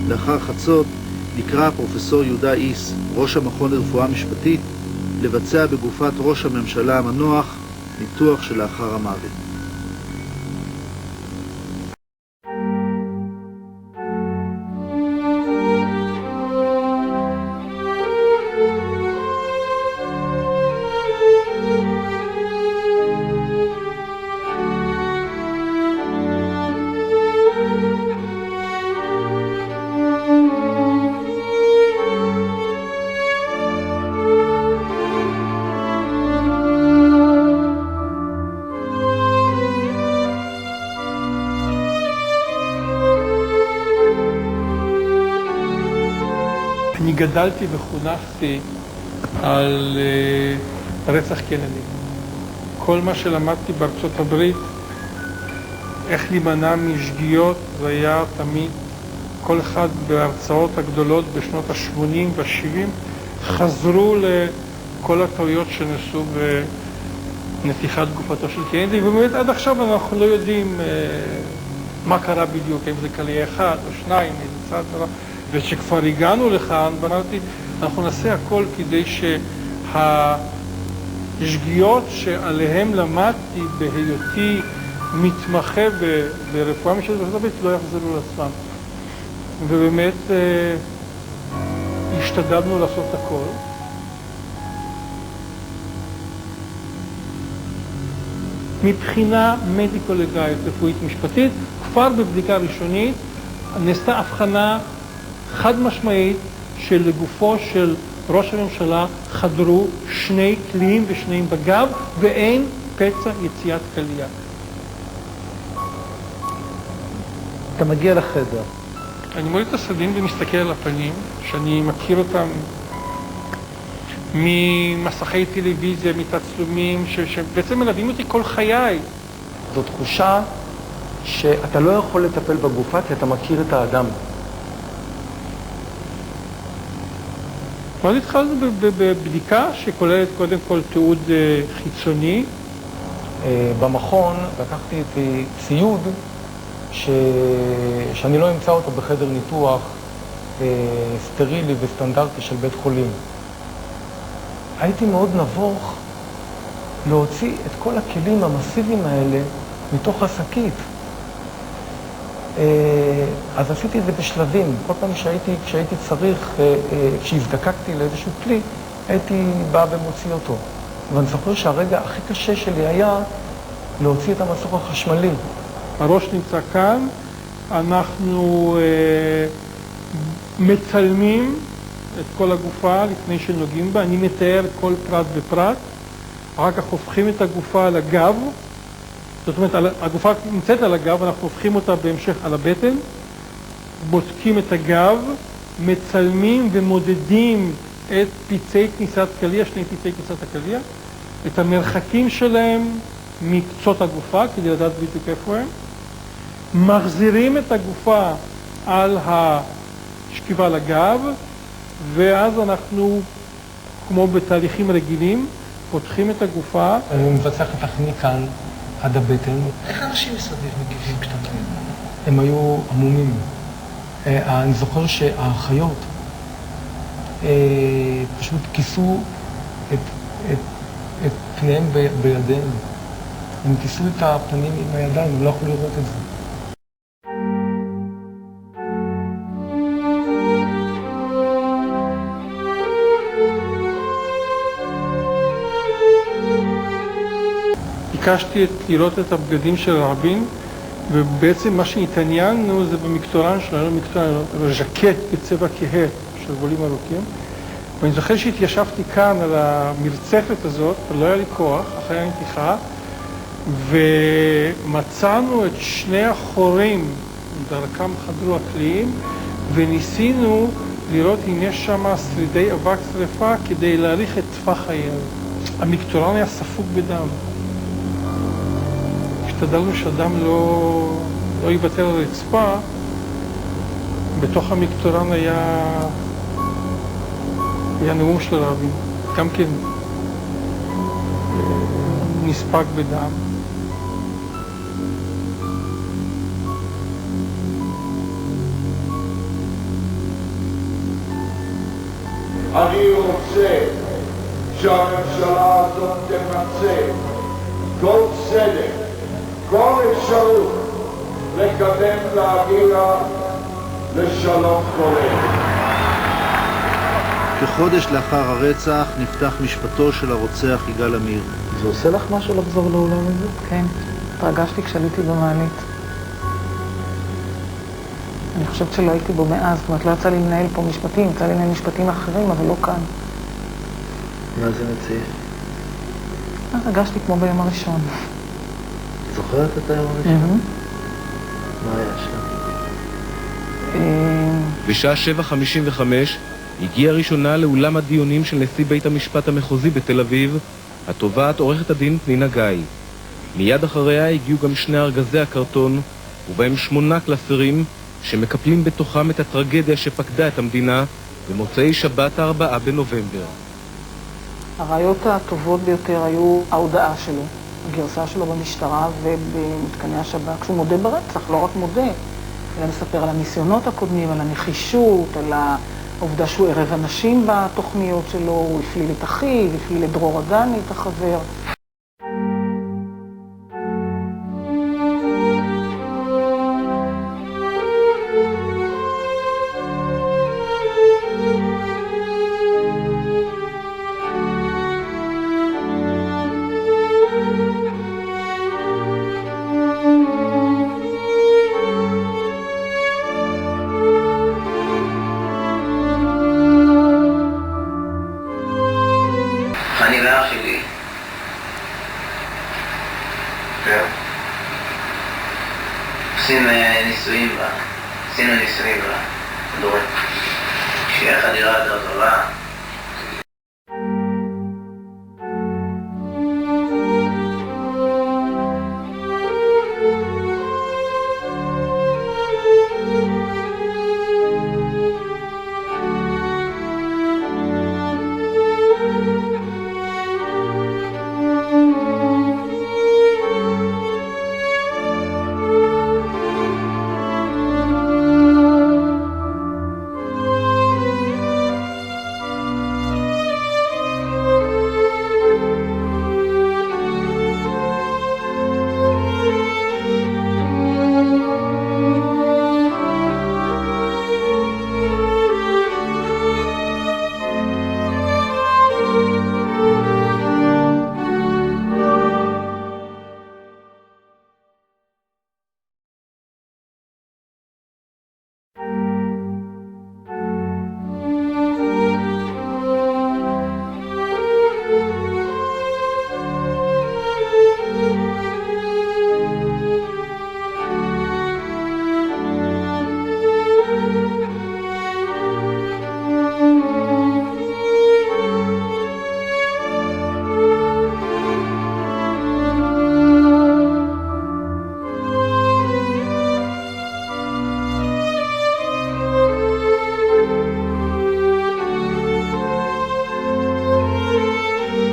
לאחר חצות נקרא פרופסור יהודה איס, ראש המכון לרפואה משפטית, לבצע בגופת ראש הממשלה המנוח ניתוח שלאחר המוות. אני גדלתי וחונכתי על רצח קנדי. כל מה שלמדתי בארצות הברית, איך להימנע משגיאות, זה היה תמיד, כל אחד בהרצאות הגדולות בשנות ה-80 וה-70, חזרו לכל הטעויות שנעשו בנתיחת גופתו של קנדי, ובאמת עד עכשיו אנחנו לא יודעים מה קרה בדיוק, אם זה קליע אחד או שניים, איזה צד דבר. וכשכבר הגענו לכאן, אמרתי, אנחנו נעשה הכל כדי שהשגיאות שעליהם למדתי בהיותי מתמחה ברפואה משפטית בארצות הברית לא יחזרו לעצמם. ובאמת השתדלנו לעשות הכל. מבחינה מדיקולגלית רפואית משפטית, כבר בבדיקה ראשונית נעשתה הבחנה חד משמעית שלגופו של ראש הממשלה חדרו שני קליעים ושניים בגב ואין פצע יציאת קליע. אתה מגיע לחדר. אני מוריד את הסדין ומסתכל על הפנים, שאני מכיר אותם ממסכי טלוויזיה, מתצלומים, שבעצם מלווים אותי כל חיי. זו תחושה שאתה לא יכול לטפל בגופה כי אתה מכיר את האדם. אז התחלנו בבדיקה שכוללת קודם כל תיעוד חיצוני. במכון לקחתי איתי ציוד שאני לא אמצא אותו בחדר ניתוח סטרילי וסטנדרטי של בית חולים. הייתי מאוד נבוך להוציא את כל הכלים המסיביים האלה מתוך השקית. אז עשיתי את זה בשלבים. כל פעם כשהייתי צריך, כשהזדקקתי לאיזשהו כלי, הייתי בא ומוציא אותו. ואני זוכר שהרגע הכי קשה שלי היה להוציא את המסוך החשמלי. הראש נמצא כאן, אנחנו מצלמים את כל הגופה לפני שנוגעים בה, אני מתאר כל פרט ופרט, אחר כך הופכים את הגופה על הגב, זאת אומרת, הגופה נמצאת על הגב, אנחנו הופכים אותה בהמשך על הבטן, בודקים את הגב, מצלמים ומודדים את פצעי כניסת קליע, שני פצעי כניסת הקליע, את המרחקים שלהם מקצות הגופה, כדי לדעת בדיוק איפה הם, מחזירים את הגופה על השכיבה לגב, ואז אנחנו, כמו בתהליכים רגילים, פותחים את הגופה. אני מבצע את מכאן עד הבטן. איך אנשים מסביב מגיבים כשאתה מגיב? הם היו עמומים. אני זוכר שהאחיות פשוט כיסו את פניהם בידיהם. הם כיסו את הפנים עם הידיים, הם לא יכולו לראות את זה. ביקשתי לראות את הבגדים של רבין, ובעצם מה שהתעניינו זה במקטורן שלנו, מקטורן ז'קט בצבע כהה של גבולים ארוכים. ואני זוכר שהתיישבתי כאן על המרצפת הזאת, ולא היה לי כוח, אחרי הנתיחה, ומצאנו את שני החורים, דרכם חדרו הקליעים, וניסינו לראות אם יש שם שרידי אבק שריפה כדי להאריך את טווח הילד. המקטורן היה ספוג בדם. השתדלנו שהדם לא ייוותר על הרצפה, בתוך המקטורן היה נאום של רבין, גם כן נספג בדם. אני רוצה שהממשלה הזאת תמצא כל צדק, כל אפשרות לקדם להגיע לשלום כולל. כחודש לאחר הרצח נפתח משפטו של הרוצח יגאל עמיר. זה עושה לך משהו לחזור לעולם הזה? כן, התרגשתי כשעליתי במעלית. אני חושבת שלא הייתי בו מאז, זאת אומרת, לא יצא לי לנהל פה משפטים, יצא לי לנהל משפטים אחרים, אבל לא כאן. מה זה מציע? אז הרגשתי כמו ביום הראשון. זוכרת את היום הראשון? מה היה שם? בשעה 7:55 הגיעה ראשונה לאולם הדיונים של נשיא בית המשפט המחוזי בתל אביב, התובעת עורכת הדין פנינה גיא. מיד אחריה הגיעו גם שני ארגזי הקרטון, ובהם 8 קלסרים שמקפלים בתוכם את הטרגדיה שפקדה את המדינה במוצאי שבת 4 בנובמבר. הראיות הטובות ביותר היו ההודעה שלו, הגרסה שלו במשטרה ובמתקני השב"כ, כשהוא מודה ברצח, לא רק מודה, אלא מספר על הניסיונות הקודמים, על הנחישות, על העובדה שהוא ערב אנשים בתוכניות שלו, הוא הפליל את אחיו, הפליל את דרור אדני, את החבר. אני ואח שלי. עשינו ניסויים בה, כדורים. כשהיא החדירה יותר טובה,